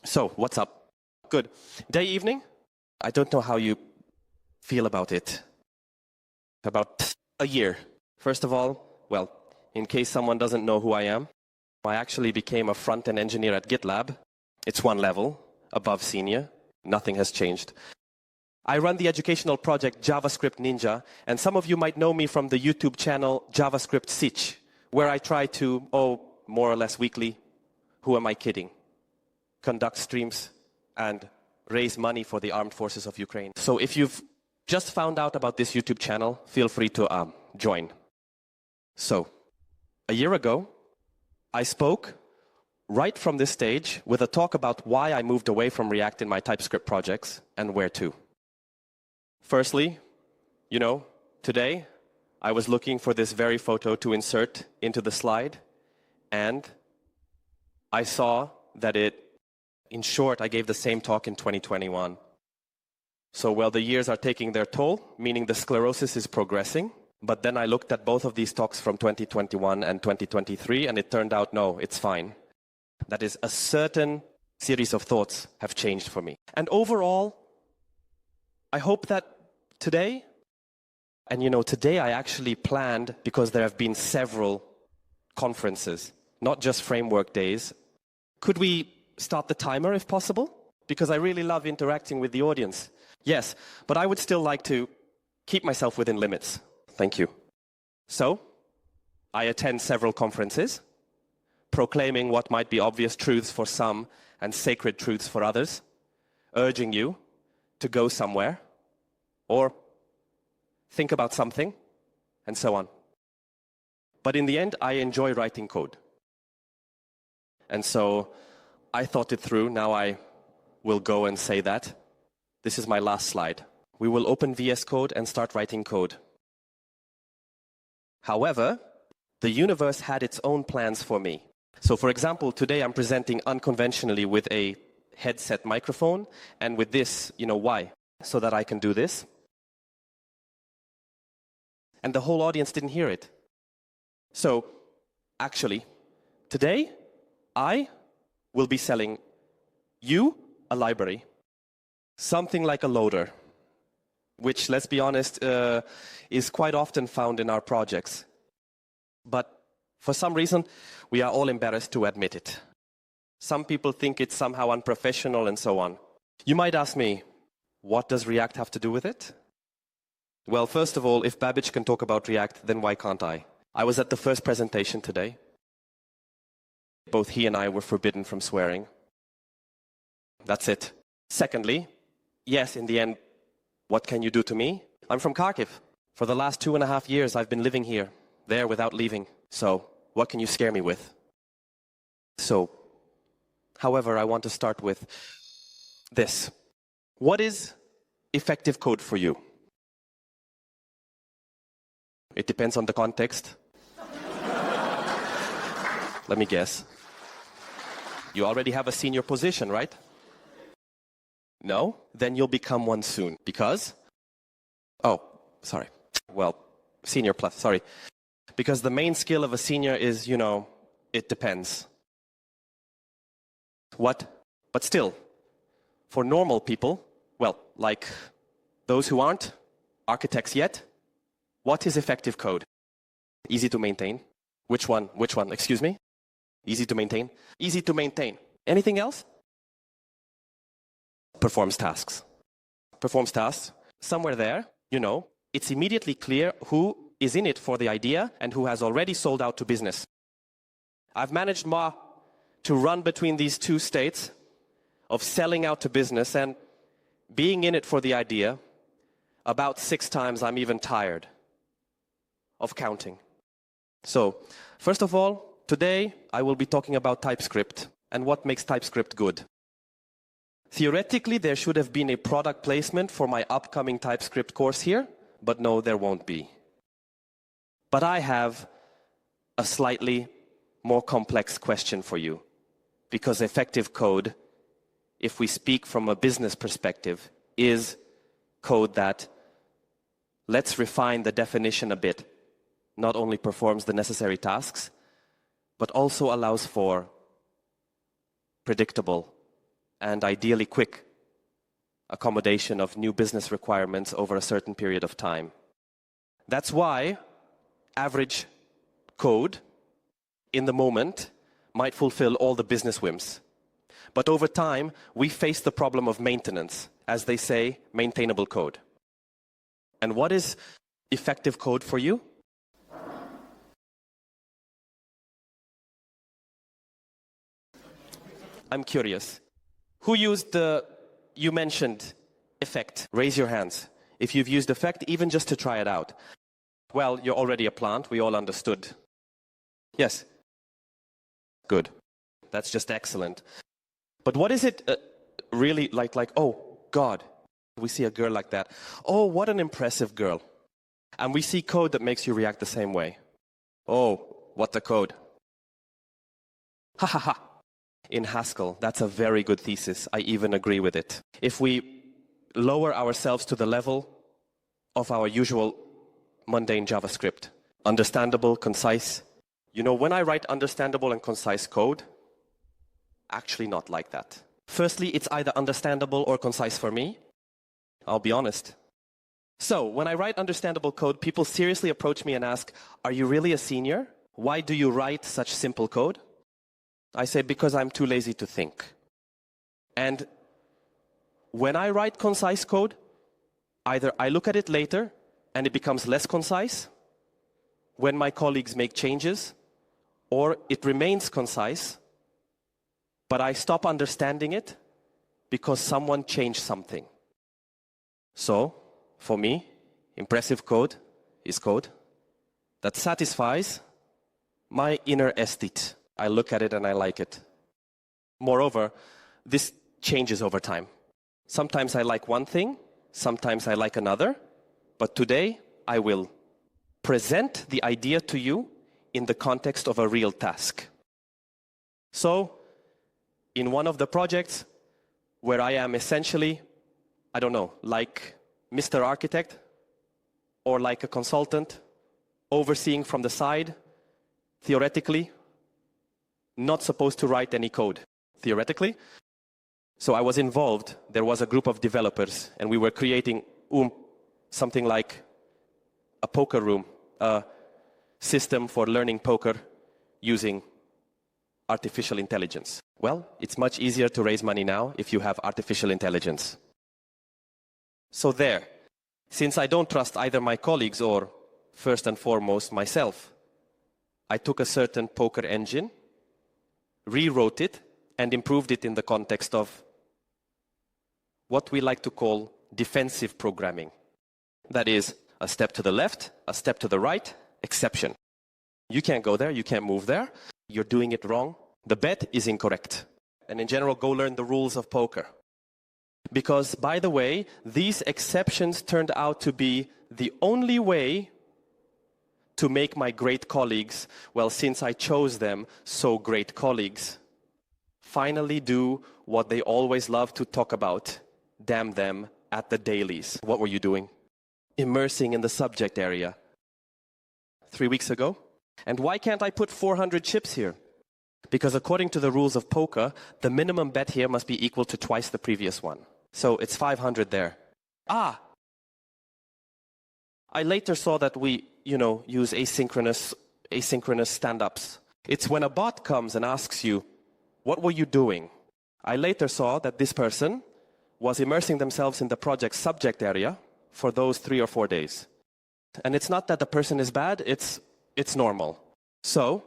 So, what's up? Good. Day, evening? I don't know how you feel about it. About a year. First of all, well, in case someone doesn't know who I am, I actually became a front-end engineer at GitLab. It's one level above senior. Nothing has changed. I run the educational project JavaScript.Ninja, and some of you might know me from the YouTube channel JavaScript.ts, where I try to, more or less weekly, who am I kidding? Conduct streams and raise money for the armed forces of Ukraine. So if you've just found out about this YouTube channel, feel free to join. So, a year ago, I spoke right from this stage with a talk about why I moved away from React in my TypeScript projects and where to. Firstly, today I was looking for this very photo to insert into the slide, and I saw that in short, I gave the same talk in 2021. So, well, the years are taking their toll, meaning the sclerosis is progressing. But then I looked at both of these talks from 2021 and 2023, and it turned out, no, it's fine. That is, a certain series of thoughts have changed for me. And overall, I hope that today, and today I actually planned, because there have been several conferences, not just framework days. Could we start the timer if possible? Because I really love interacting with the audience. Yes, but I would still like to keep myself within limits. Thank you. So, I attend several conferences, proclaiming what might be obvious truths for some and sacred truths for others, urging you to go somewhere or think about something, and so on. But in the end, I enjoy writing code. And so I thought it through. Now I will go and say that. This is my last slide. We will open VS Code and start writing code. However, the universe had its own plans for me. So for example, today I'm presenting unconventionally with a headset microphone and with this, why? So that I can do this. And the whole audience didn't hear it. So actually, today I will be selling you a library, something like a loader, which, let's be honest, is quite often found in our projects. But for some reason, we are all embarrassed to admit it. Some people think it's somehow unprofessional and so on. You might ask me, what does React have to do with it? Well, first of all, if Babbage can talk about React, then why can't I? I was at the first presentation today. Both he and I were forbidden from swearing. That's it. Secondly, yes, in the end, what can you do to me? I'm from Kharkiv. For the last 2.5 years, I've been living here, there without leaving. So, what can you scare me with? So, however, I want to start with this. What is effective code for you? It depends on the context. Let me guess. You already have a senior position, right? No? Then you'll become one soon. Because? Senior plus, sorry. Because the main skill of a senior is, it depends. What? But still, for normal people, like those who aren't architects yet, what is effective code? Easy to maintain. Which one? Excuse me? Easy to maintain? Easy to maintain. Anything else? Performs tasks. Performs tasks. Somewhere there, it's immediately clear who is in it for the idea and who has already sold out to business. I've managed to run between these two states of selling out to business and being in it for the idea. About 6 times I'm even tired of counting. So, first of all, today I will be talking about TypeScript and what makes TypeScript good. Theoretically, there should have been a product placement for my upcoming TypeScript course here, but no, there won't be. But I have a slightly more complex question for you, because effective code, if we speak from a business perspective, is code that, let's refine the definition a bit, not only performs the necessary tasks, but also allows for predictable and ideally quick accommodation of new business requirements over a certain period of time. That's why average code in the moment might fulfill all the business whims. But over time, we face the problem of maintenance, as they say, maintainable code. And what is effective code for you? I'm curious. Who used you mentioned Effect? Raise your hands. If you've used Effect, even just to try it out. Well, you're already a plant. We all understood. Yes. Good. That's just excellent. But what is it really like, oh, God, we see a girl like that. Oh, what an impressive girl. And we see code that makes you react the same way. Oh, what the code. Ha ha ha. In Haskell, that's a very good thesis. I even agree with it. If we lower ourselves to the level of our usual mundane JavaScript, understandable, concise. You know, when I write understandable and concise code, actually not like that. Firstly, it's either understandable or concise for me. I'll be honest. So, when I write understandable code, people seriously approach me and ask, are you really a senior? Why do you write such simple code? I say, because I'm too lazy to think. And when I write concise code, either I look at it later and it becomes less concise when my colleagues make changes, or it remains concise, but I stop understanding it because someone changed something. So, for me, impressive code is code that satisfies my inner aesthete. I look at it and I like it. Moreover, this changes over time. Sometimes I like one thing, sometimes I like another, but today I will present the idea to you in the context of a real task. So, in one of the projects where I am essentially, I don't know, like Mr. Architect or like a consultant, overseeing from the side, theoretically, not supposed to write any code, theoretically. So I was involved. There was a group of developers, and we were creating something like a poker room, a system for learning poker using artificial intelligence. Well, it's much easier to raise money now if you have artificial intelligence. So there, since I don't trust either my colleagues or, first and foremost, myself, I took a certain poker engine, rewrote it, and improved it in the context of what we like to call defensive programming. That is, a step to the left, a step to the right, exception. You can't go there, you can't move there, you're doing it wrong, the bet is incorrect. And in general, go learn the rules of poker. Because, by the way, these exceptions turned out to be the only way to make my great colleagues, well, since I chose them, so great colleagues, finally do what they always love to talk about, damn them, at the dailies. What were you doing? Immersing in the subject area. 3 weeks ago. And why can't I put 400 chips here? Because according to the rules of poker, the minimum bet here must be equal to twice the previous one. So it's 500 there. I later saw that we, use asynchronous stand-ups. It's when a bot comes and asks you, what were you doing? I later saw that this person was immersing themselves in the project's subject area for those 3 or 4 days. And it's not that the person is bad, it's normal. So,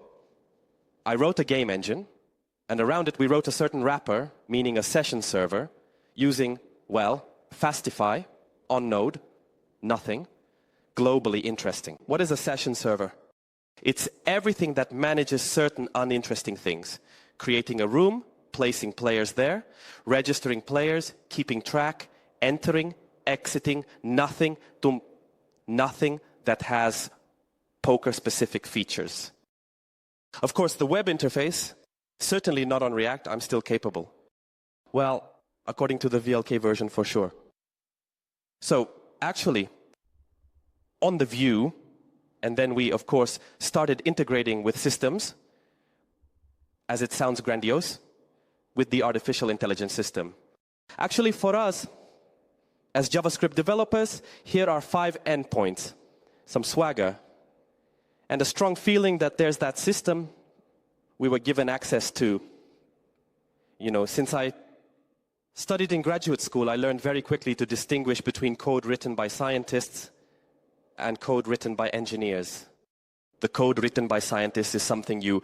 I wrote a game engine, and around it we wrote a certain wrapper, meaning a session server, using, Fastify, on node, nothing, globally interesting. What is a session server? It's everything that manages certain uninteresting things. Creating a room, placing players there, registering players, keeping track, entering, exiting, nothing that has poker-specific features. Of course, the web interface, certainly not on React, I'm still capable. Well, according to the VLK version, for sure. So, actually, on the view, and then we, of course, started integrating with systems, as it sounds grandiose, with the artificial intelligence system. Actually, for us, as JavaScript developers, here are 5 endpoints, some swagger, and a strong feeling that there's that system we were given access to. You know, since I studied in graduate school, I learned very quickly to distinguish between code written by scientists and code written by engineers. The code written by scientists is something you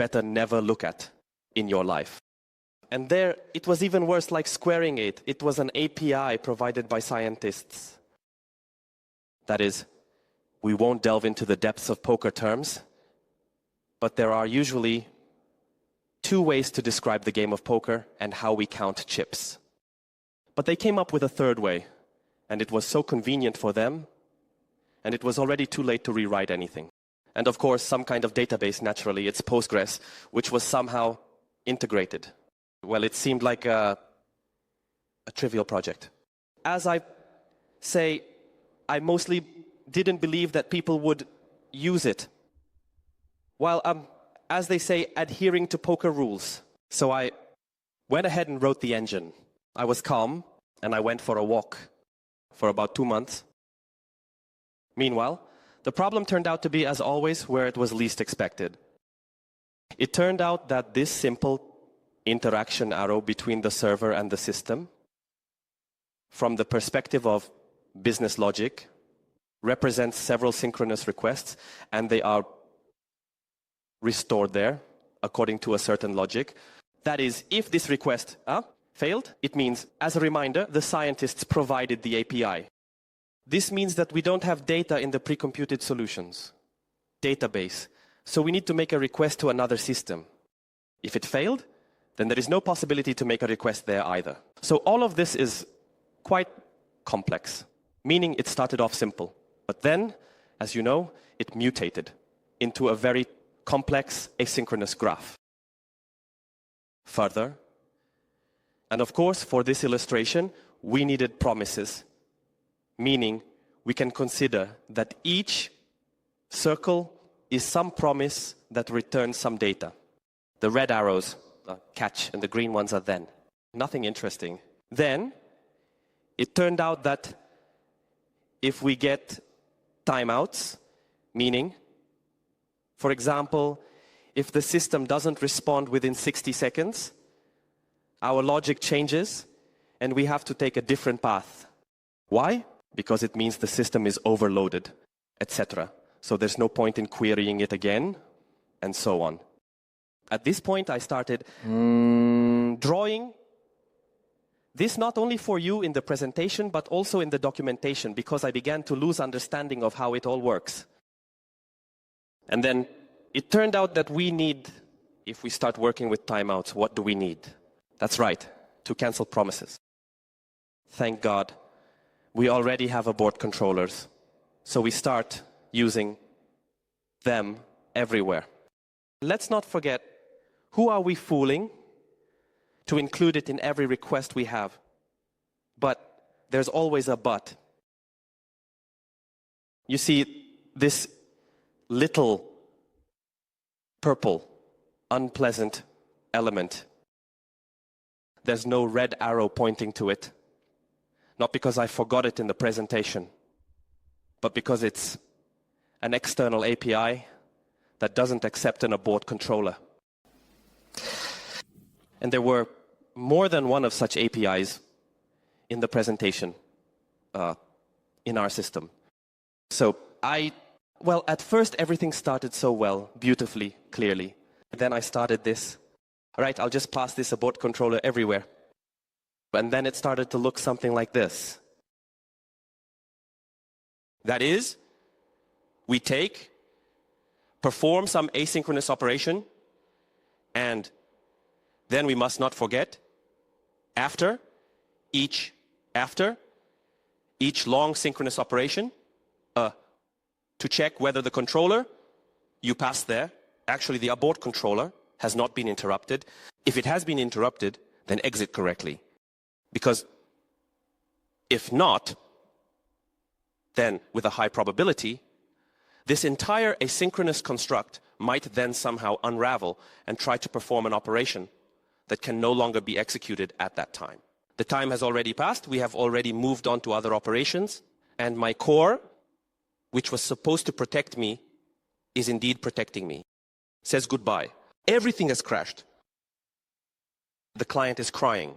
better never look at in your life. And there, it was even worse, like squaring it. It was an API provided by scientists. That is, we won't delve into the depths of poker terms, but there are usually 2 ways to describe the game of poker and how we count chips. But they came up with a 3rd way, and it was so convenient for them, and it was already too late to rewrite anything. And of course, some kind of database, naturally, it's Postgres, which was somehow integrated. Well, it seemed like a trivial project. As I say, I mostly didn't believe that people would use it, while as they say, adhering to poker rules. So I went ahead and wrote the engine. I was calm, and I went for a walk for about 2 months. Meanwhile, the problem turned out to be, as always, where it was least expected. It turned out that this simple interaction arrow between the server and the system, from the perspective of business logic, represents several synchronous requests, and they are restored there according to a certain logic. That is, if this request failed, it means, as a reminder, the scientists provided the API. This means that we don't have data in the pre-computed solutions database, so we need to make a request to another system. If it failed, then there is no possibility to make a request there either. So all of this is quite complex, meaning it started off simple. But then, as you know, it mutated into a very complex asynchronous graph. Further, and of course, for this illustration, we needed promises, meaning we can consider that each circle is some promise that returns some data. The red arrows are catch, and the green ones are then. Nothing interesting. Then, it turned out that if we get timeouts, meaning, for example, if the system doesn't respond within 60 seconds, our logic changes, and we have to take a different path. Why? Because it means the system is overloaded, etc. So there's no point in querying it again, and so on. At this point, I started drawing this not only for you in the presentation, but also in the documentation, because I began to lose understanding of how it all works. And then it turned out that we need, if we start working with timeouts, what do we need? That's right, to cancel promises. Thank God, we already have abort controllers, so we start using them everywhere. Let's not forget, who are we fooling to include it in every request we have? But there's always a but. You see, this little purple, unpleasant element, there's no red arrow pointing to it. Not because I forgot it in the presentation, but because it's an external API that doesn't accept an abort controller. And there were more than one of such APIs in the presentation in our system. So at first everything started so well, beautifully, clearly. Then I started this. All right, I'll just pass this abort controller everywhere. And then it started to look something like this. That is, we perform some asynchronous operation, and then we must not forget, after each long synchronous operation, to check whether the controller you passed there, actually the abort controller, has not been interrupted. If it has been interrupted, then exit correctly. Because if not, then with a high probability, this entire asynchronous construct might then somehow unravel and try to perform an operation that can no longer be executed at that time. The time has already passed. We have already moved on to other operations. And my core, which was supposed to protect me, is indeed protecting me. Says goodbye. Everything has crashed. The client is crying.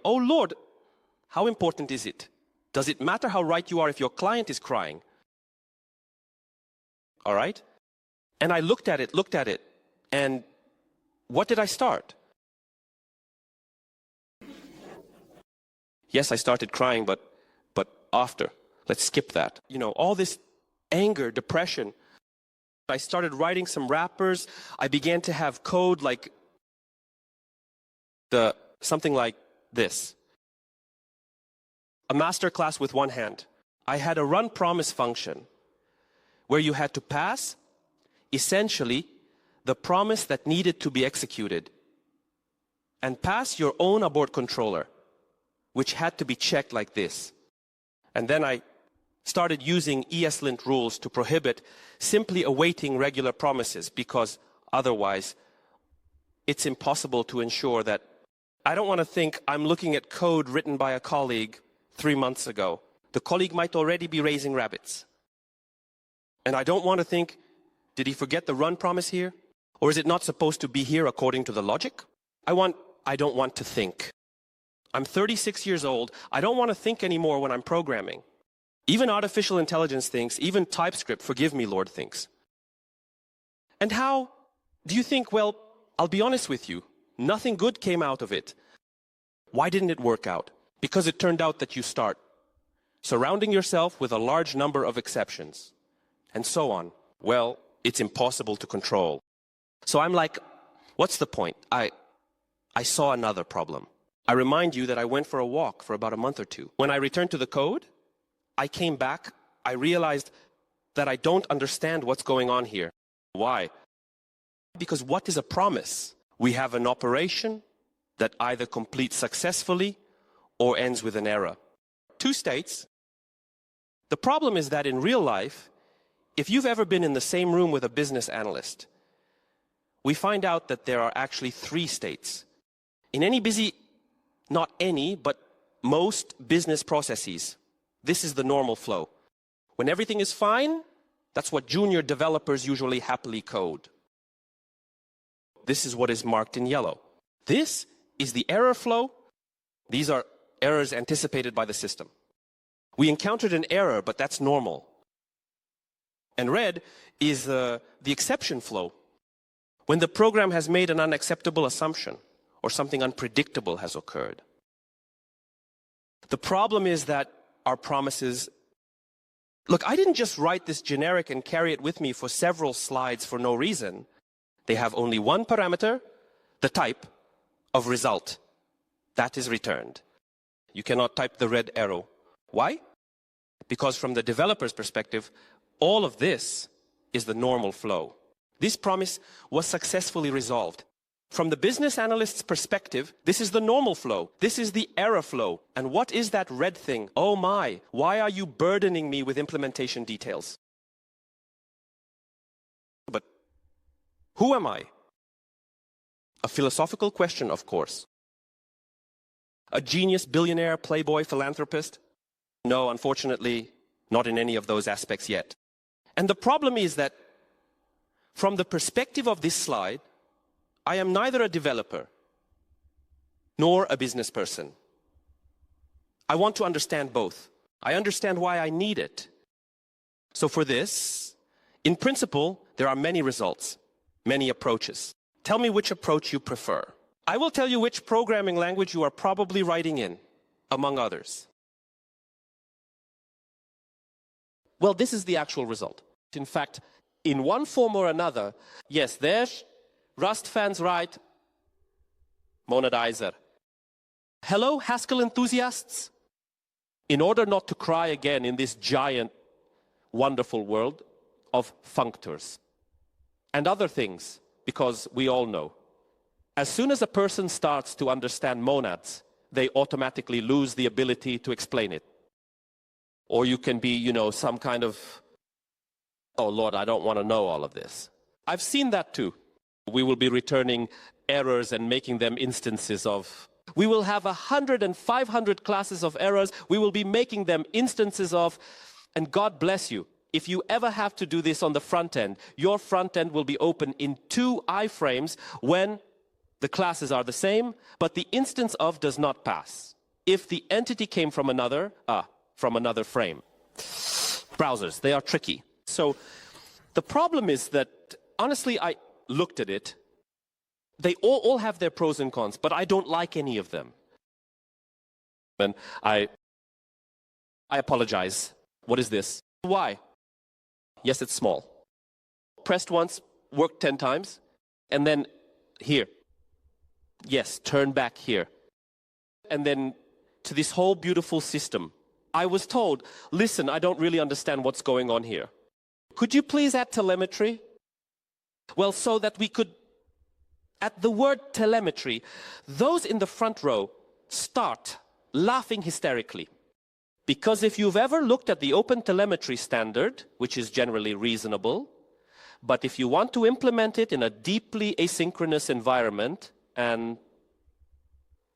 Oh Lord, how important is it? Does it matter how right you are if your client is crying? All right? And I looked at it, and what did I start? Yes, I started crying, but after. Let's skip that. You know, all this anger, depression. I started writing some wrappers. I began to have code like something like this. A master class with one hand. I had a run promise function where you had to pass, essentially, the promise that needed to be executed and pass your own abort controller, which had to be checked like this. And then I started using ESLint rules to prohibit simply awaiting regular promises, because otherwise it's impossible to ensure that. I don't want to think I'm looking at code written by a colleague 3 months ago. The colleague might already be raising rabbits. And I don't want to think, did he forget the run promise here? Or is it not supposed to be here according to the logic? I don't want to think. I'm 36 years old. I don't want to think anymore when I'm programming. Even artificial intelligence thinks, even TypeScript, forgive me, Lord, thinks. And how do you think? Well, I'll be honest with you. Nothing good came out of it. Why didn't it work out? Because it turned out that you start surrounding yourself with a large number of exceptions, and so on. Well, it's impossible to control. So I'm like, what's the point? I saw another problem. I remind you that I went for a walk for about a month or two. When I returned to the code, I came back. I realized that I don't understand what's going on here. Why? Because what is a promise? We have an operation that either completes successfully or ends with an error. 2 states. The problem is that in real life, if you've ever been in the same room with a business analyst, we find out that there are actually 3 states. In any not any, but most business processes, this is the normal flow. When everything is fine, that's what junior developers usually happily code. This is what is marked in yellow. This is the error flow. These are errors anticipated by the system. We encountered an error, but that's normal. And red is the exception flow. When the program has made an unacceptable assumption or something unpredictable has occurred. The problem is that our promises... Look, I didn't just write this generic and carry it with me for several slides for no reason. They have only one parameter, the type of result. That is returned. You cannot type the red arrow. Why? Because from the developer's perspective, all of this is the normal flow. This promise was successfully resolved. From the business analyst's perspective, this is the normal flow. This is the error flow. And what is that red thing? Oh my, why are you burdening me with implementation details? But who am I? A philosophical question, of course. A genius, billionaire, playboy, philanthropist? No, unfortunately, not in any of those aspects yet. And the problem is that from the perspective of this slide, I am neither a developer nor a business person. I want to understand both. I understand why I need it. So for this, in principle, there are many results, many approaches. Tell me which approach you prefer. I will tell you which programming language you are probably writing in, among others. Well, this is the actual result. In fact, in one form or another, yes, there's Rust fans write monadizer. Hello, Haskell enthusiasts. In order not to cry again in this giant, wonderful world of functors and other things, because we all know, as soon as a person starts to understand monads, they automatically lose the ability to explain it. Or you can be, some kind of, oh Lord, I don't want to know all of this. I've seen that too. We will be returning errors and making them instances of. We will have 100 and 500 classes of errors. We will be making them instances of, and God bless you. If you ever have to do this on the front end, your front end will be open in 2 iframes when the classes are the same, but the instance of does not pass. If the entity came from another frame. Browsers, they are tricky. So the problem is that, honestly, I looked at it. They all have their pros and cons, but I don't like any of them. And I apologize. What is this? Why? Yes, it's small. Pressed once, worked 10 times, and then here. Yes, turn back here. And then to this whole beautiful system. I was told, listen, I don't really understand what's going on here. Could you please add telemetry? Well, so that we could, at the word telemetry, those in the front row start laughing hysterically. Because if you've ever looked at the open telemetry standard, which is generally reasonable, but if you want to implement it in a deeply asynchronous environment, and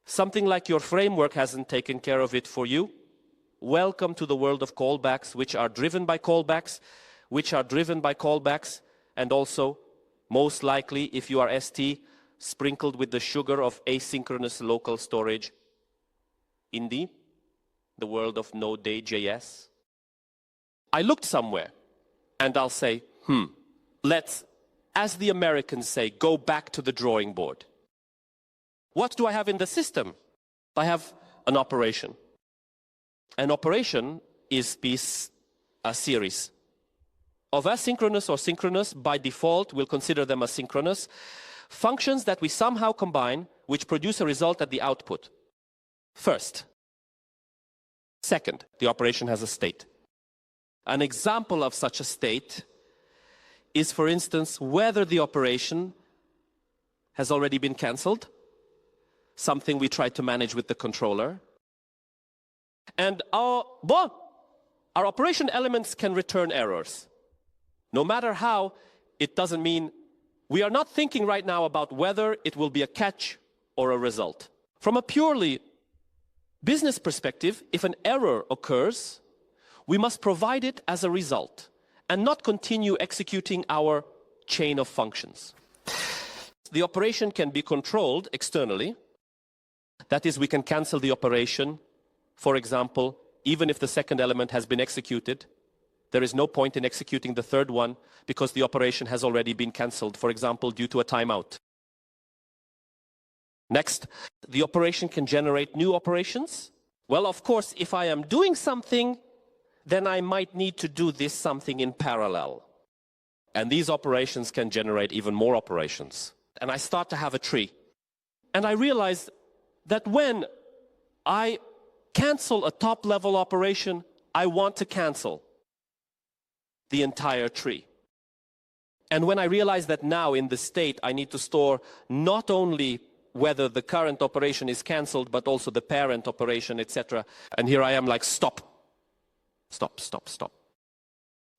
something like your framework hasn't taken care of it for you, welcome to the world of callbacks, which are driven by callbacks, and also, most likely, if you are ST, sprinkled with the sugar of asynchronous local storage in the world of Node.js. I looked somewhere, and I'll say, let's, as the Americans say, go back to the drawing board. What do I have in the system? I have an operation. An operation is a series of asynchronous or synchronous. By default, we'll consider them asynchronous functions that we somehow combine, which produce a result at the output. First. Second, the operation has a state. An example of such a state is, for instance, whether the operation has already been cancelled, something we try to manage with the controller. And our operation elements can return errors. No matter how, it doesn't mean we are not thinking right now about whether it will be a catch or a result. From a purely business perspective, if an error occurs, we must provide it as a result and not continue executing our chain of functions. The operation can be controlled externally. That is, we can cancel the operation. For example, even if the second element has been executed, there is no point in executing the third one because the operation has already been cancelled, for example, due to a timeout. Next, the operation can generate new operations. Well, of course, if I am doing something, then I might need to do this something in parallel. And these operations can generate even more operations. And I start to have a tree. And I realize that when I cancel a top-level operation, I want to cancel the entire tree. And when I realize that now in the state I need to store not only whether the current operation is cancelled, but also the parent operation, etc. And here I am like, stop.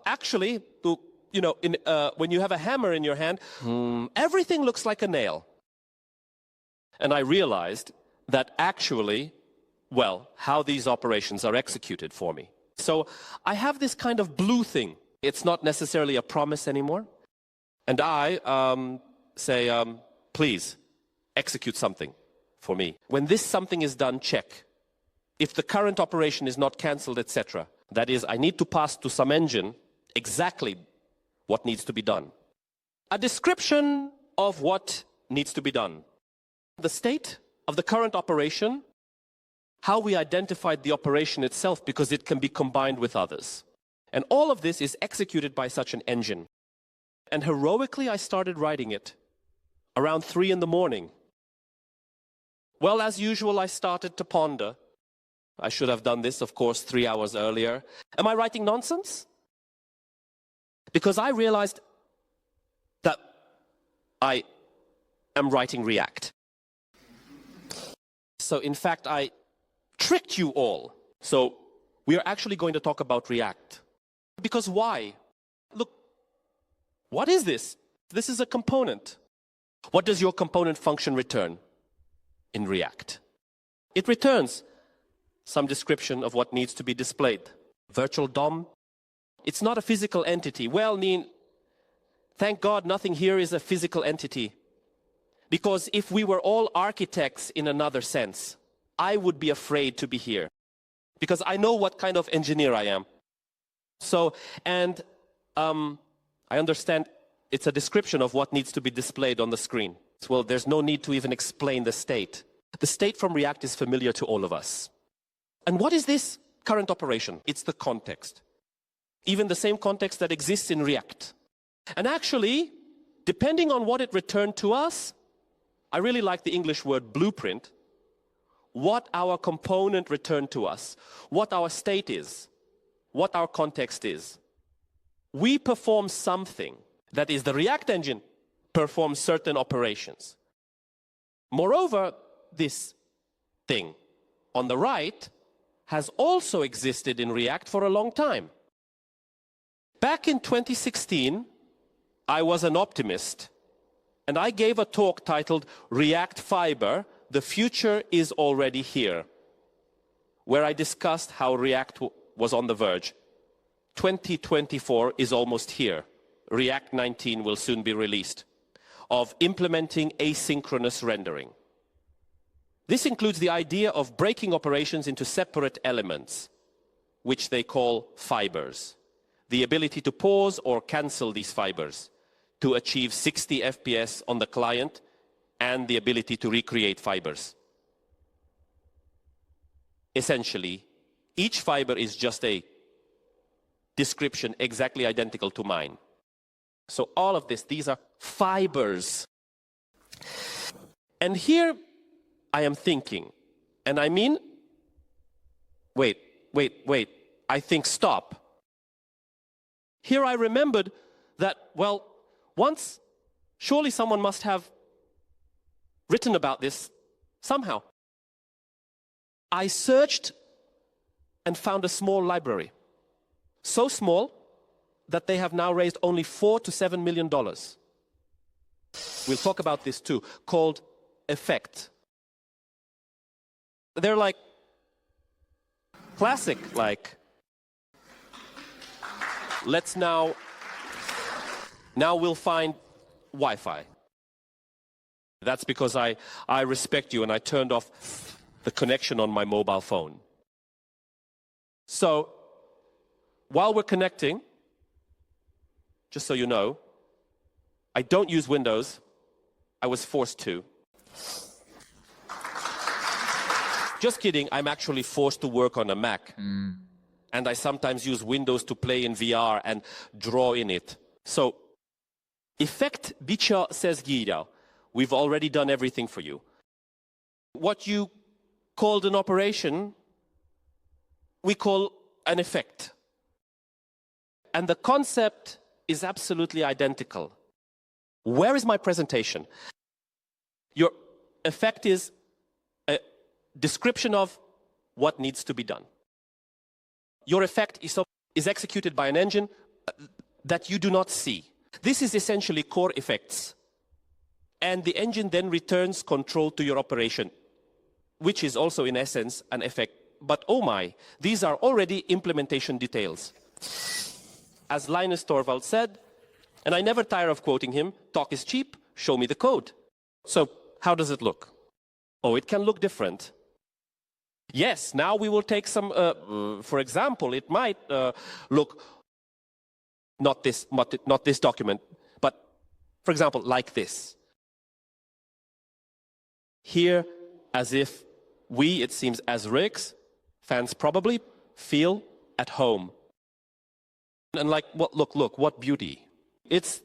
Actually, when you have a hammer in your hand, everything looks like a nail. And I realized that actually, how these operations are executed for me. So I have this kind of blue thing. It's not necessarily a promise anymore. And I say, please, execute something for me. When this something is done, check. If the current operation is not cancelled, etc. That is, I need to pass to some engine exactly what needs to be done. A description of what needs to be done. The state of the current operation, how we identified the operation itself because it can be combined with others. And all of this is executed by such an engine. And heroically, I started writing it around 3 in the morning. Well, as usual, I started to ponder. I should have done this, of course, 3 hours earlier. Am I writing nonsense? Because I realized that I am writing React. So, in fact, I tricked you all. So, we are actually going to talk about React. Because why? Look, what is this? This is a component. What does your component function return in React? It returns some description of what needs to be displayed. Virtual DOM, it's not a physical entity. Well, thank God nothing here is a physical entity. Because if we were all architects in another sense, I would be afraid to be here. Because I know what kind of engineer I am. So, and I understand it's a description of what needs to be displayed on the screen. Well, there's no need to even explain the state. The state from React is familiar to all of us. And what is this current operation? It's the context. Even the same context that exists in React. And actually, depending on what it returned to us, I really like the English word blueprint, what our component returned to us, what our state is, what our context is. We perform something. That is, the React engine performs certain operations. Moreover, this thing on the right has also existed in React for a long time. Back in 2016, I was an optimist, and I gave a talk titled React Fiber, The Future is Already Here, where I discussed how React was on the verge. 2024 is almost here. React 19 will soon be released, of implementing asynchronous rendering. This includes the idea of breaking operations into separate elements, which they call fibers. The ability to pause or cancel these fibers to achieve 60 FPS on the client and the ability to recreate fibers. Essentially, each fiber is just a description exactly identical to mine. So all of this, these are fibers. And here I am thinking, and I mean, wait, I think stop. Here I remembered that, well, once, surely someone must have written about this somehow. I searched and found a small library. So small that they have now raised only $4 to $7 million. We'll talk about this too, called Effect. They're like classic, like, let's now we'll find Wi-Fi. That's because I respect you and I turned off the connection on my mobile phone. So, while we're connecting, just so you know, I don't use Windows. I was forced to. Just kidding, I'm actually forced to work on a Mac. And I sometimes use Windows to play in VR and draw in it. So, Effect.ts says Gida, we've already done everything for you. What you called an operation, we call an effect. And the concept is absolutely identical. Where is my presentation? Your effect is a description of what needs to be done. Your effect is executed by an engine that you do not see. This is essentially core effects. And the engine then returns control to your operation, which is also in essence an effect. But oh my, these are already implementation details. As Linus Torvalds said, and I never tire of quoting him, talk is cheap, show me the code. So how does it look? Oh, it can look different. Yes, now we will take some, for example, it might look, not this document, but for example, like this. Here, as if we, it seems, as rigs, fans probably feel at home. And like, look, what beauty. It's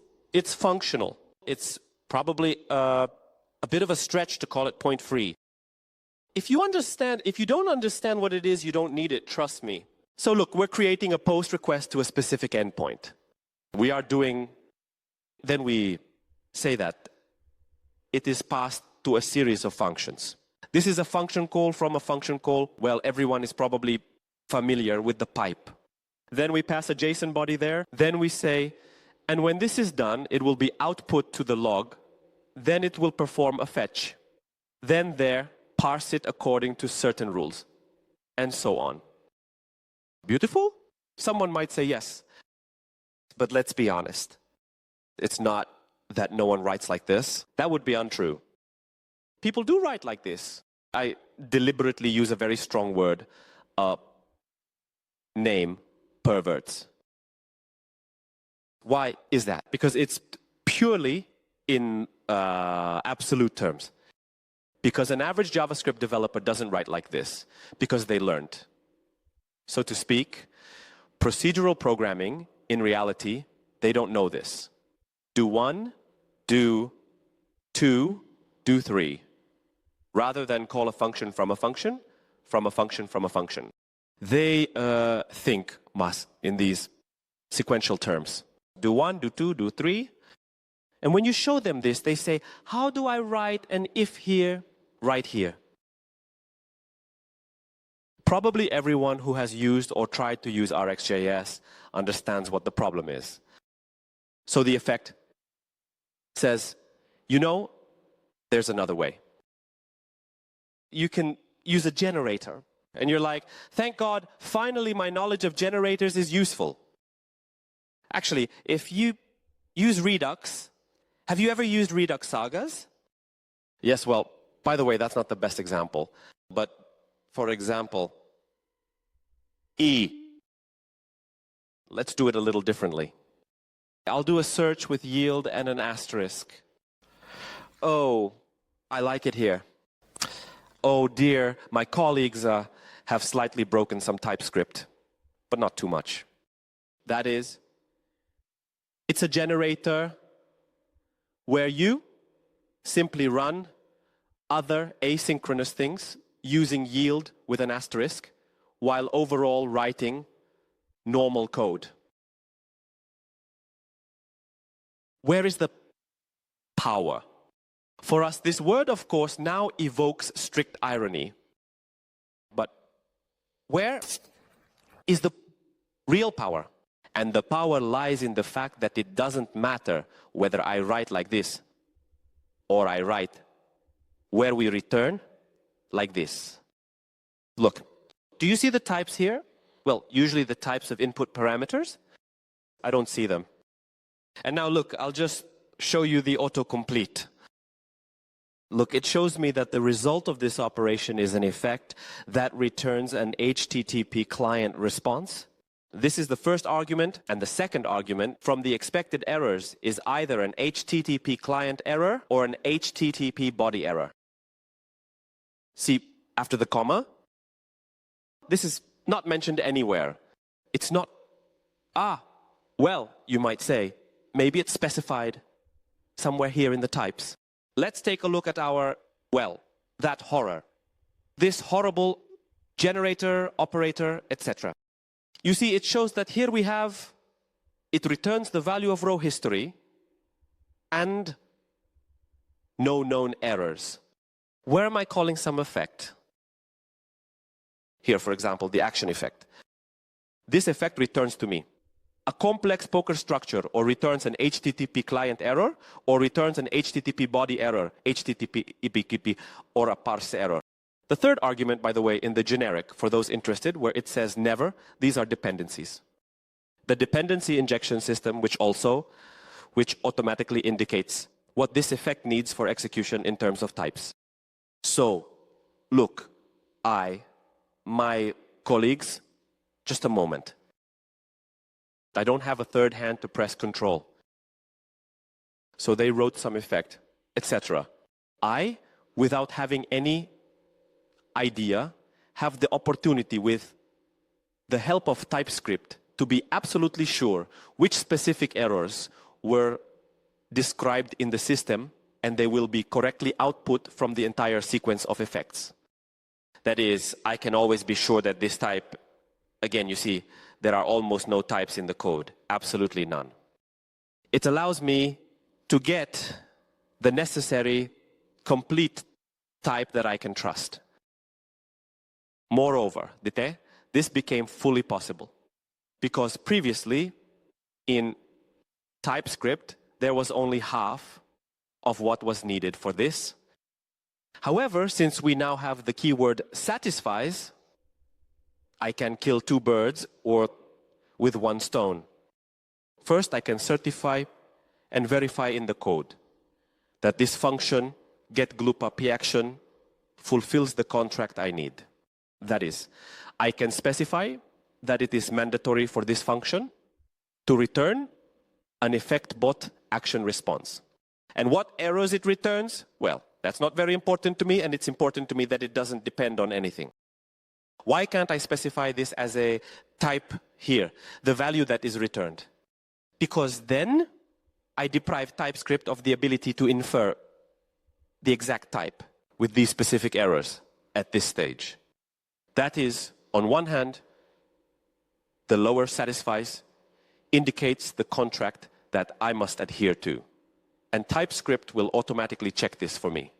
functional. It's probably a bit of a stretch to call it point free. If you don't understand what it is, you don't need it, trust me. So look, we're creating a post request to a specific endpoint. Then we say that it is passed to a series of functions. This is a function call from a function call. Well, everyone is probably familiar with the pipe. Then we pass a JSON body there. Then we say, and when this is done, it will be output to the log then it will perform a fetch. Then there, parse it according to certain rules, and so on. Beautiful? Someone might say yes. But let's be honest. It's not that no one writes like this. That would be untrue. People do write like this. I deliberately use a very strong word, name, perverts. Why is that? Because it's purely in absolute terms. Because an average JavaScript developer doesn't write like this, because they learned. So to speak, procedural programming, in reality, they don't know this. Do one, do two, do three. Rather than call a function from a function, from a function from a function. They think in these sequential terms. Do one, do two, do three. And when you show them this, they say, how do I write an if here, right here? Probably everyone who has used or tried to use RxJS understands what the problem is. So the effect says, you know, there's another way. You can use a generator. And you're like, thank God, finally my knowledge of generators is useful. Actually, if you use Redux, have you ever used Redux sagas? Yes, well, by the way, that's not the best example. But for example, E. Let's do it a little differently. I'll do a search with yield and an asterisk. Oh, I like it here. Oh dear, my colleagues have slightly broken some TypeScript, but not too much. That is, it's a generator where you simply run other asynchronous things using yield with an asterisk, while overall writing normal code. Where is the power? For us, this word, of course, now evokes strict irony. But where is the real power? And the power lies in the fact that it doesn't matter whether I write like this or I write where we return like this. Look, do you see the types here? Well, usually the types of input parameters. I don't see them. And now look, I'll just show you the autocomplete. Look, it shows me that the result of this operation is an effect that returns an HTTP client response. This is the first argument, and the second argument from the expected errors is either an HTTP client error or an HTTP body error. See, after the comma, this is not mentioned anywhere. It's not, well, you might say, maybe it's specified somewhere here in the types. Let's take a look at our, well, that horror. This horrible generator, operator, etc. You see, it shows that here we have, it returns the value of row history and no known errors. Where am I calling some effect? Here, for example, the action effect. This effect returns to me a complex poker structure, or returns an HTTP client error, or returns an HTTP body error, HTTP, or a parse error. The third argument, by the way, in the generic, for those interested, where it says never, these are dependencies. The dependency injection system, which automatically indicates what this effect needs for execution in terms of types. So, look, my colleagues, just a moment. I don't have a third hand to press control. So they wrote some effect, etc. I, without having any idea, have the opportunity with the help of TypeScript to be absolutely sure which specific errors were described in the system, and they will be correctly output from the entire sequence of effects. That is, I can always be sure that this type, again, you see, there are almost no types in the code, absolutely none. It allows me to get the necessary complete type that I can trust. Moreover, this became fully possible because previously in TypeScript there was only half of what was needed for this. However, since we now have the keyword satisfies, I can kill two birds or with one stone. First, I can certify and verify in the code that this function, getGlupaPAction, fulfills the contract I need. That is, I can specify that it is mandatory for this function to return an effect.bot action response. And what errors it returns? Well, that's not very important to me, and it's important to me that it doesn't depend on anything. Why can't I specify this as a type here, the value that is returned? Because then I deprive TypeScript of the ability to infer the exact type with these specific errors at this stage. That is, on one hand, the lower satisfies indicates the contract that I must adhere to. And TypeScript will automatically check this for me.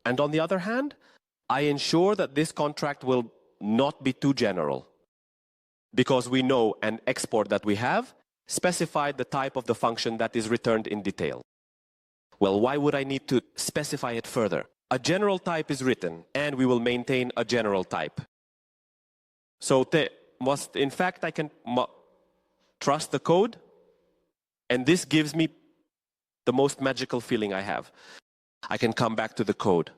And on the other hand, I ensure that this contract will not be too general, because we know an export that we have specified the type of the function that is returned in detail. Well, why would I need to specify it further? A general type is written, and we will maintain a general type. So in fact, I can trust the code, and this gives me the most magical feeling I have. I can come back to the code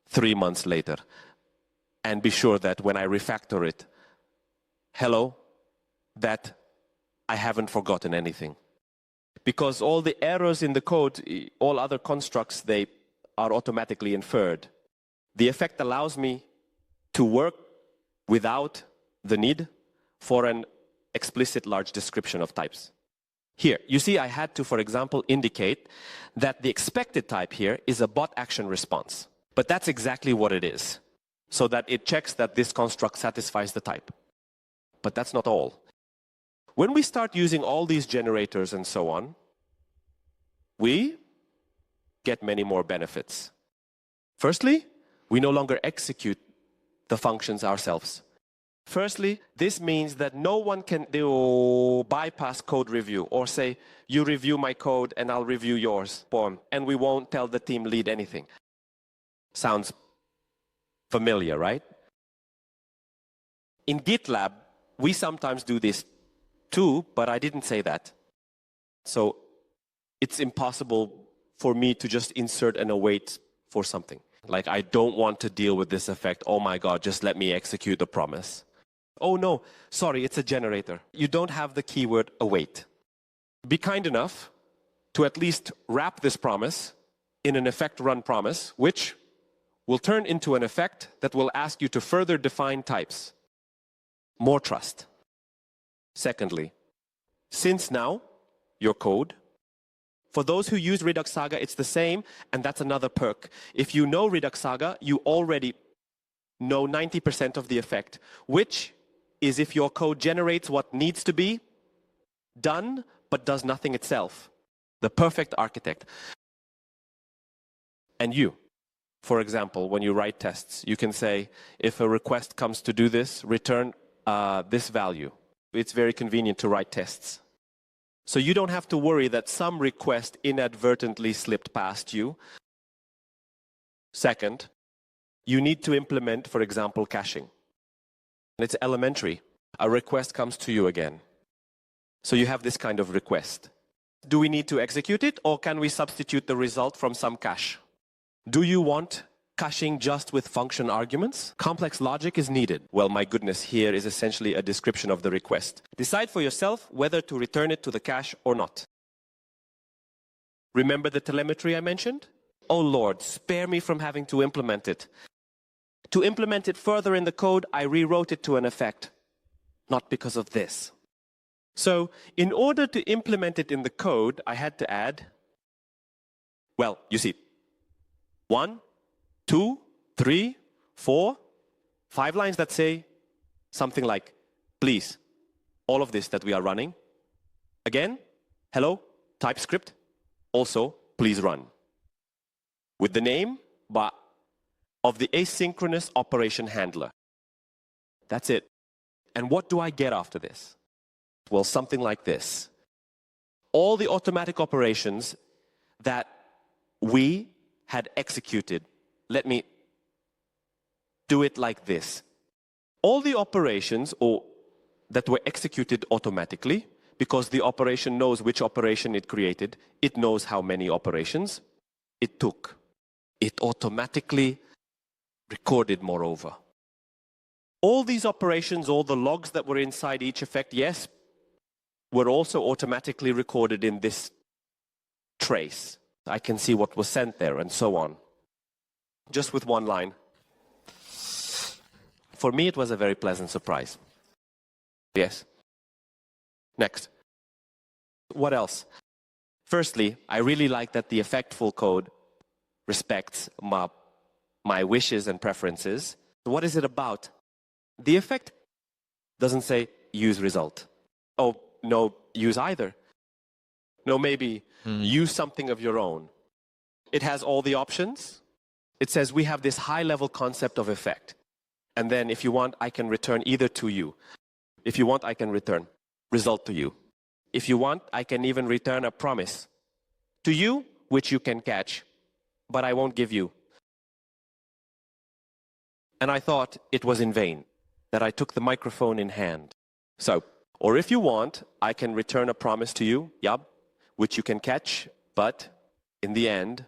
3 months later and be sure that when I refactor it, that I haven't forgotten anything. Because all the errors in the code, all other constructs, they are automatically inferred. The effect allows me to work without the need for an explicit large description of types. Here, you see I had to, for example, indicate that the expected type here is a bot action response. But that's exactly what it is, so that it checks that this construct satisfies the type. But that's not all. When we start using all these generators and so on, we get many more benefits. Firstly, we no longer execute the functions ourselves. Firstly, this means that no one can bypass code review or say, you review my code and I'll review yours, and we won't tell the team lead anything. Sounds familiar, right? In GitLab, we sometimes do this too, but I didn't say that. So it's impossible for me to just insert and await for something. Like, I don't want to deal with this effect. Oh my God, just let me execute the promise. Oh no, sorry, it's a generator. You don't have the keyword await. Be kind enough to at least wrap this promise in an effect run promise, which will turn into an effect that will ask you to further define types. More trust. Secondly, since now, your code, for those who use Redux Saga, it's the same, and that's another perk. If you know Redux Saga, you already know 90% of the effect, which is if your code generates what needs to be done, but does nothing itself. The perfect architect. And you, for example, when you write tests, you can say, if a request comes to do this, return this value. It's very convenient to write tests. So you don't have to worry that some request inadvertently slipped past you. Second, you need to implement, for example, caching. It's elementary. A request comes to you again. So you have this kind of request. Do we need to execute it, or can we substitute the result from some cache? Do you want caching just with function arguments? Complex logic is needed. Well, my goodness, here is essentially a description of the request. Decide for yourself whether to return it to the cache or not. Remember the telemetry I mentioned? Oh Lord, spare me from having to implement it. To implement it further in the code, I rewrote it to an effect. Not because of this. So, in order to implement it in the code, I had to add, well, you see, 1, 2, 3, 4, 5 lines that say something like, please, all of this that we are running. Again, hello, TypeScript, also, please run. With the name of the asynchronous operation handler. That's it. And what do I get after this? Well, something like this. All the automatic operations that we had executed. Let me do it like this. All the operations that were executed automatically, because the operation knows which operation it created, it knows how many operations it took. It automatically recorded, moreover. All these operations, all the logs that were inside each effect, yes, were also automatically recorded in this trace. I can see what was sent there and so on. Just with one line. For me, it was a very pleasant surprise. Yes. Next. What else? Firstly, I really like that the Effectful code respects my wishes and preferences. What is it about? The effect doesn't say use result. Oh, no, use either. No, maybe use something of your own. It has all the options. It says we have this high-level concept of effect. And then if you want, I can return either to you. If you want, I can return result to you. If you want, I can even return a promise to you, which you can catch, but I won't give you. And I thought it was in vain that I took the microphone in hand. So, or if you want, I can return a promise to you, which you can catch, but in the end,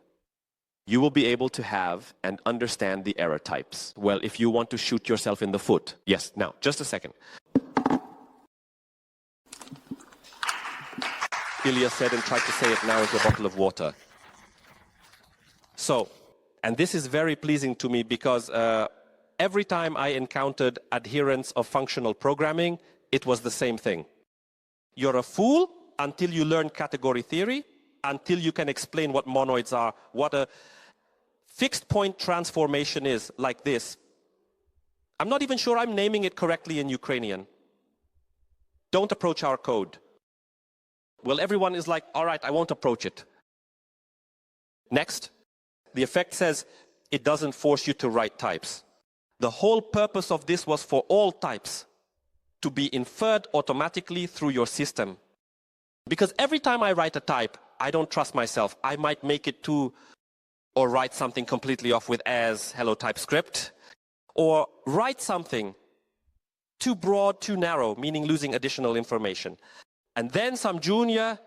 you will be able to have and understand the error types. Well, if you want to shoot yourself in the foot. Yes, now, just a second. Illya said and tried to say it now into a bottle of water. So, and this is very pleasing to me because every time I encountered adherents of functional programming, it was the same thing. You're a fool until you learn category theory, until you can explain what monoids are, what a fixed point transformation is, like this. I'm not even sure I'm naming it correctly in Ukrainian. Don't approach our code. Well, everyone is like, all right, I won't approach it. Next, the effect says it doesn't force you to write types. The whole purpose of this was for all types to be inferred automatically through your system. Because every time I write a type, I don't trust myself. I might make it too, or write something completely off with as hello TypeScript, or write something too broad, too narrow, meaning losing additional information. And then some junior,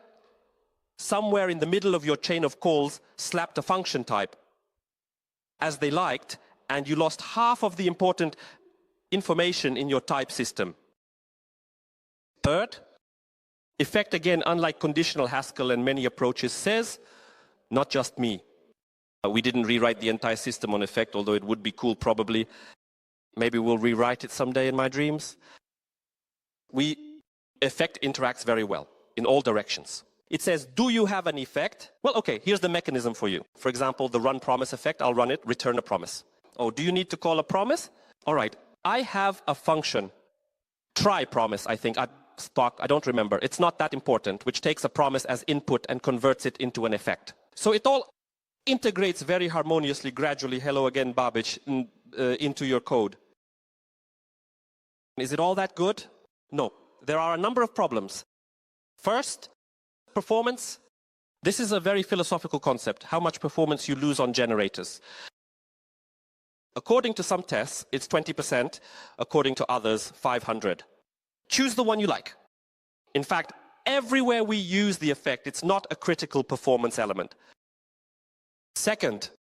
somewhere in the middle of your chain of calls, slapped a function type as they liked, and you lost half of the important information in your type system. Third, effect, again, unlike conditional Haskell and many approaches, says, not just me. We didn't rewrite the entire system on effect, although it would be cool probably. Maybe we'll rewrite it someday in my dreams. Effect interacts very well in all directions. It says, do you have an effect? Well, okay, here's the mechanism for you. For example, the run promise effect, I'll run it, return a promise. Oh, do you need to call a promise? All right, I have a function, try promise, I think, at Spark, I don't remember. It's not that important, which takes a promise as input and converts it into an effect. So it all integrates very harmoniously, gradually, hello again, Babic, into your code. Is it all that good? No. There are a number of problems. First, performance. This is a very philosophical concept, how much performance you lose on generators. According to some tests, it's 20%. According to others, 500. Choose the one you like. In fact, everywhere we use the effect, it's not a critical performance element. Second,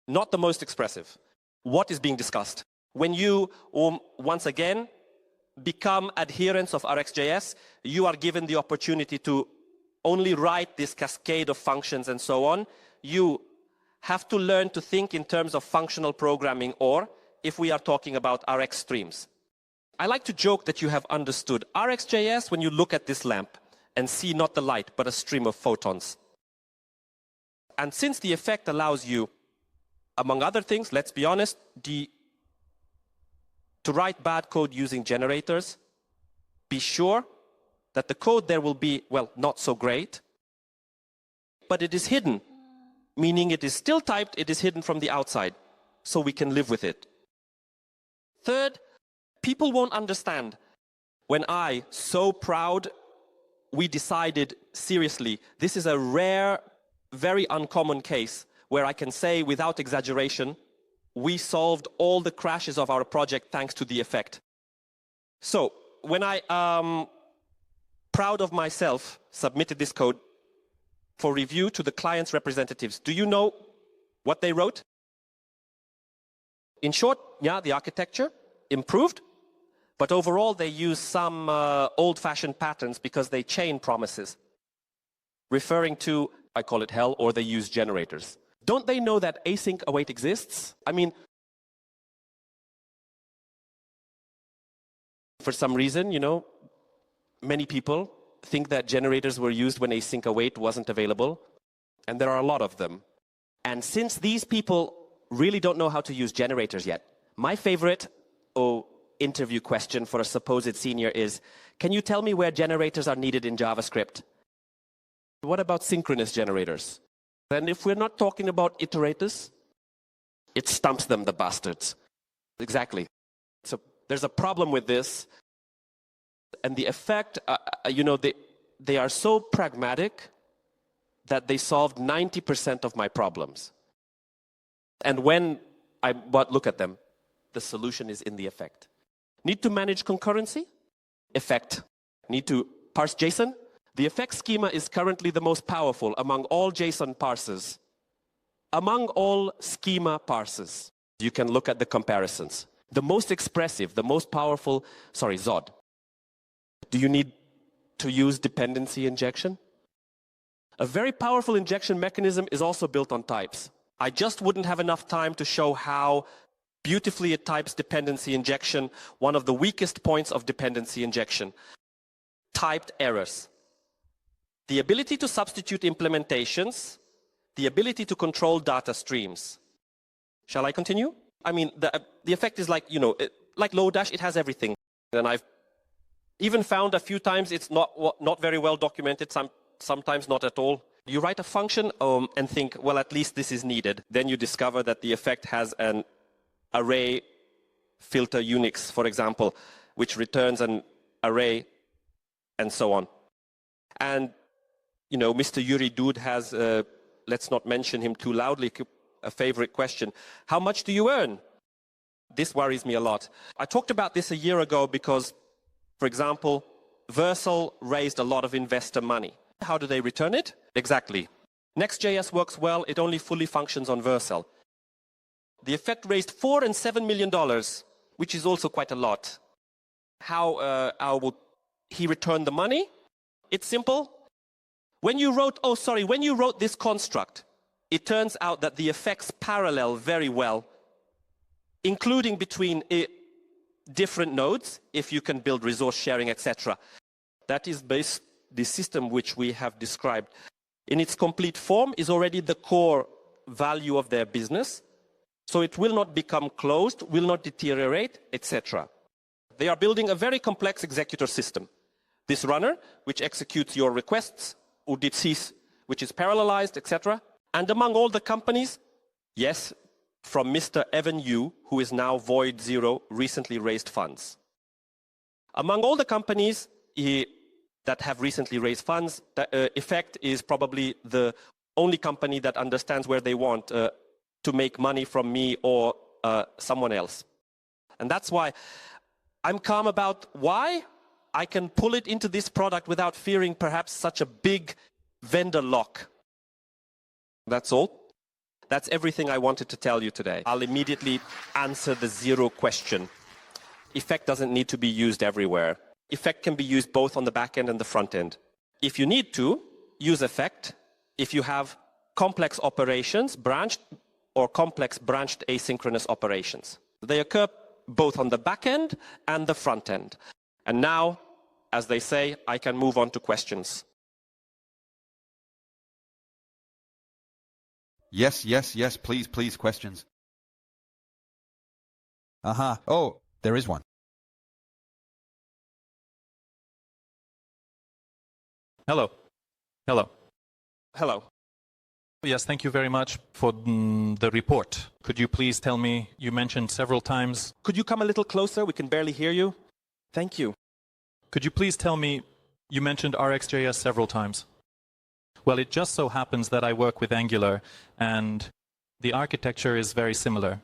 not the most expressive. What is being discussed? When you, once again, become adherents of RxJS, you are given the opportunity to only write this cascade of functions and so on. You have to learn to think in terms of functional programming, or if we are talking about Rx streams. I like to joke that you have understood RxJS when you look at this lamp and see not the light, but a stream of photons. And since the effect allows you, among other things, let's be honest, to write bad code using generators, be sure that the code there will be, well, not so great, but it is hidden, meaning it is still typed, it is hidden from the outside, so we can live with it. Third, people won't understand when so proud, we decided seriously, this is a rare, very uncommon case where I can say without exaggeration, we solved all the crashes of our project thanks to the effect. So when I, proud of myself, submitted this code for review to the client's representatives, do you know what they wrote? In short, yeah, the architecture improved, but overall they use some old-fashioned patterns because they chain promises, referring to, I call it hell, or they use generators. Don't they know that async await exists? I mean, for some reason, you know, many people think that generators were used when async await wasn't available, and there are a lot of them. And since these people really don't know how to use generators yet, my favorite interview question for a supposed senior is, can you tell me where generators are needed in JavaScript? What about synchronous generators? And if we're not talking about iterators, it stumps them, the bastards. Exactly. So there's a problem with this. And the effect, you know, they are so pragmatic that they solved 90% of my problems. And when but look at them, the solution is in the effect. Need to manage concurrency? Effect. Need to parse JSON? The effect schema is currently the most powerful among all JSON parsers. Among all schema parsers, you can look at the comparisons. The most expressive, the most powerful, Zod. Do you need to use dependency injection? A very powerful injection mechanism is also built on types. I just wouldn't have enough time to show how beautifully it types dependency injection, one of the weakest points of dependency injection. Typed errors. The ability to substitute implementations, the ability to control data streams. Shall I continue? I mean, the effect is like, you know, like Lodash, it has everything. And I've even found a few times it's not very well documented, sometimes not at all. You write a function and think, well, at least this is needed. Then you discover that the effect has an array filter Unix, for example, which returns an array and so on. And, you know, Mr. Yuri Dude has, let's not mention him too loudly, a favorite question. How much do you earn? This worries me a lot. I talked about this a year ago because, for example, Vercel raised a lot of investor money. How do they return it? Exactly. Next.js works well, it only fully functions on Vercel. The effect raised $4 and $7 million, which is also quite a lot. How will he return the money? It's simple. When you wrote this construct, it turns out that the effects parallel very well, including between different nodes, if you can build resource sharing, etc. That is the system which we have described. In its complete form is already the core value of their business. So it will not become closed, will not deteriorate, etc. They are building a very complex executor system. This runner, which executes your requests, UDITSys, which is parallelized, etc. And among all the companies, yes, from Mr. Evan Yu, who is now Void Zero, recently raised funds. Among all the companies that have recently raised funds, Effect is probably the only company that understands where they want to make money from me or someone else. And that's why I'm calm about why I can pull it into this product without fearing perhaps such a big vendor lock. That's all. That's everything I wanted to tell you today. I'll immediately answer the zero question. Effect doesn't need to be used everywhere. Effect can be used both on the back end and the front end. If you need to, use Effect if you have complex operations, branched or complex branched asynchronous operations. They occur both on the back end and the front end. And now, as they say, I can move on to questions. Yes, please, questions. Oh, there is one. Hello. Yes, thank you very much for the report. Could you please tell me, you mentioned several times... Could you come a little closer? We can barely hear you. Thank you. Could you please tell me, you mentioned RxJS several times. Well, it just so happens that I work with Angular, and the architecture is very similar.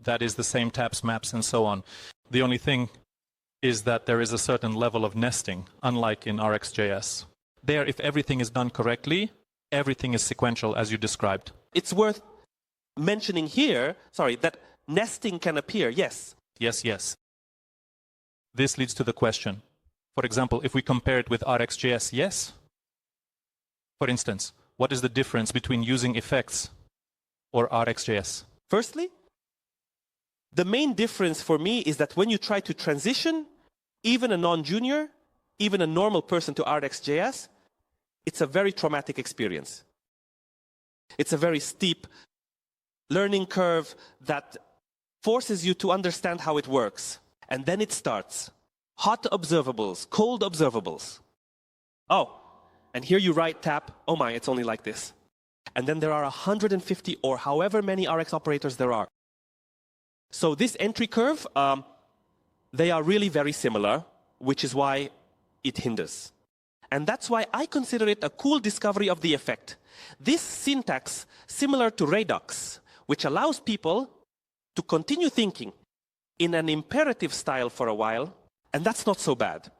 That is the same tabs, maps, and so on. The only thing is that there is a certain level of nesting, unlike in RxJS. There, if everything is done correctly, everything is sequential, as you described. It's worth mentioning here, that nesting can appear, yes. Yes, yes. This leads to the question. For example, if we compare it with RxJS, yes? For instance, what is the difference between using effects or RxJS? Firstly, the main difference for me is that when you try to transition, even a non-junior, even a normal person to RxJS, it's a very traumatic experience. It's a very steep learning curve that forces you to understand how it works. And then it starts. Hot observables, cold observables. Oh, and here you write tap, oh my, it's only like this. And then there are 150 or however many Rx operators there are. So this entry curve, they are really very similar, which is why it hinders. And that's why I consider it a cool discovery of the effect. This syntax, similar to Redux, which allows people to continue thinking in an imperative style for a while, and that's not so bad.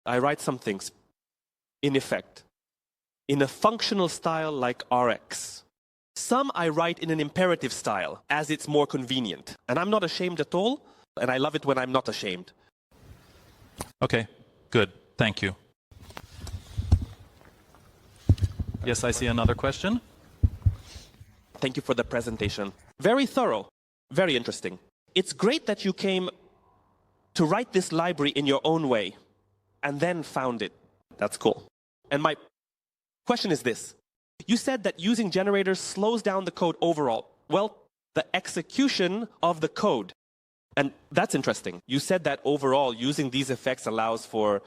I write some things in effect, in a functional style like Rx. Some I write in an imperative style, as it's more convenient. And I'm not ashamed at all, and I love it when I'm not ashamed. Okay, good. Thank you. Yes, I see another question. Thank you for the presentation. Very thorough, very interesting. It's great that you came to write this library in your own way and then found it. That's cool. And my question is this. You said that using generators slows down the code overall. Well, the execution of the code. And that's interesting. You said that overall using these effects allows for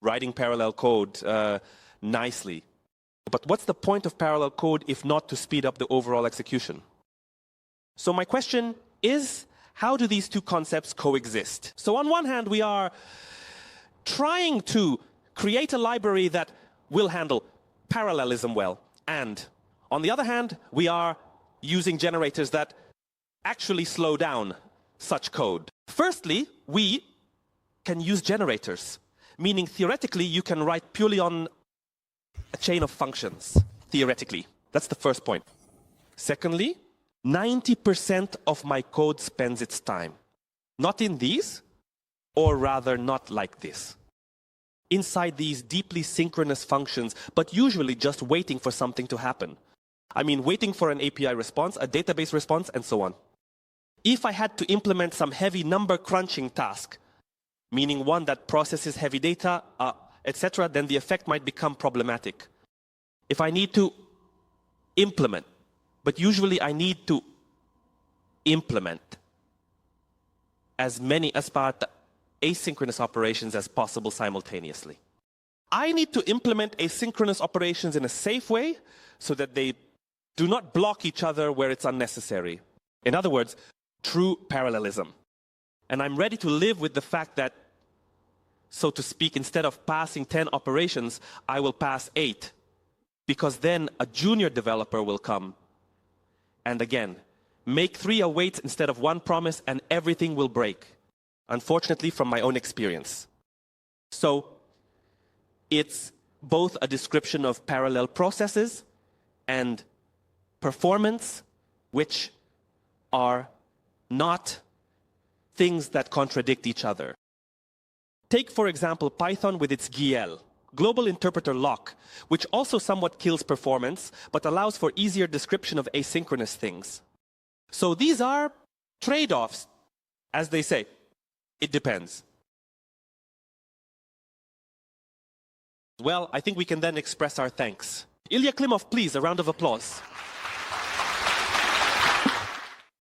writing parallel code nicely. But what's the point of parallel code if not to speed up the overall execution? So my question is, how do these two concepts coexist? So on one hand, we are trying to create a library that will handle parallelism well. And on the other hand, we are using generators that actually slow down such code. Firstly, we can use generators, meaning theoretically you can write purely on a chain of functions, theoretically. That's the first point. Secondly, 90% of my code spends its time not in these, or rather not like this. Inside these deeply synchronous functions, but usually just waiting for something to happen. I mean, waiting for an API response, a database response, and so on. If I had to implement some heavy number crunching task, meaning one that processes heavy data, etc., then the effect might become problematic. If I need to implement, but usually I need to implement as many asynchronous operations as possible simultaneously. I need to implement asynchronous operations in a safe way so that they do not block each other where it's unnecessary. In other words, true parallelism. And I'm ready to live with the fact that, so to speak, instead of passing 10 operations, I will pass 8. Because then a junior developer will come and again, make 3 awaits instead of 1 promise and everything will break. Unfortunately, from my own experience. So it's both a description of parallel processes and performance, which are not things that contradict each other. Take, for example, Python with its GL, Global Interpreter Lock, which also somewhat kills performance, but allows for easier description of asynchronous things. So these are trade-offs, as they say. It depends. Well, I think we can then express our thanks. Illya Klymov, please, a round of applause.